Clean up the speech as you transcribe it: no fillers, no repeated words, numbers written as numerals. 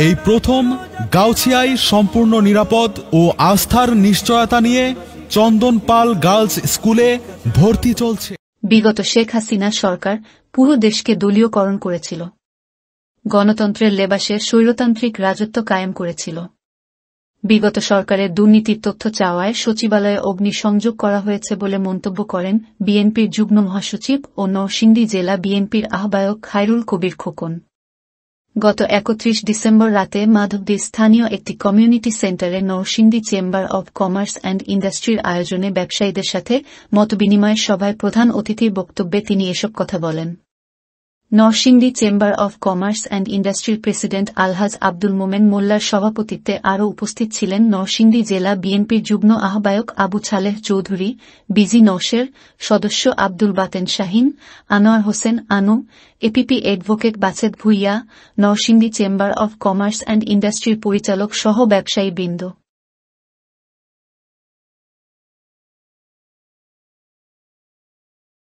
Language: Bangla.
এই প্রথম গাউছিয়ায় সম্পূর্ণ নিরাপদ ও আস্থার নিশ্চয়তা নিয়ে চন্দন পাল গার্লস স্কুলে ভর্তি চলছে। বিগত শেখ হাসিনা সরকার পুরো দেশকে দলীয়করণ করেছিল, গণতন্ত্রের লেবাসে স্বৈরতান্ত্রিক রাজত্ব কায়েম করেছিল। বিগত সরকারের দুর্নীতির তথ্য চাওয়ায় সচিবালয়ে অগ্নিসংযোগ করা হয়েছে বলে মন্তব্য করেন বিএনপির যুগ্ম মহাসচিব ও নরসিংদী জেলা বিএনপির আহ্বায়ক খায়রুল কবির খোকন। গত 31 ডিসেম্বর রাতে মাধবদীর স্থানীয় একটি কমিউনিটি সেন্টারে Narsingdi chamber of commerce and ইন্ডাস্ট্রির আয়োজনে ব্যবসায়ীদের সাথে মতবিনিময়ের সভায় প্রধান অতিথির বক্তব্যে তিনি এসব কথা বলেন। Narsingdi chamber of commerce and ইন্ডাস্ট্রির প্রেসিডেন্ট আলহাজ আব্দুল মোমেন মোল্লার সভাপতিত্বে আরও উপস্থিত ছিলেন নরসিংদী জেলা বিএনপির যুগ্ম আহ্বায়ক আবু ছালেহ চৌধুরী, বিজি নওশের, সদস্য Abdul Baten Shahin, Anwar Hossain Anu, APP advocate Bachhed Bhuiyan, Narsingdi chamber of commerce and ইন্ডাস্ট্রির পরিচালক সহ ব্যবসায়ী বৃন্দ।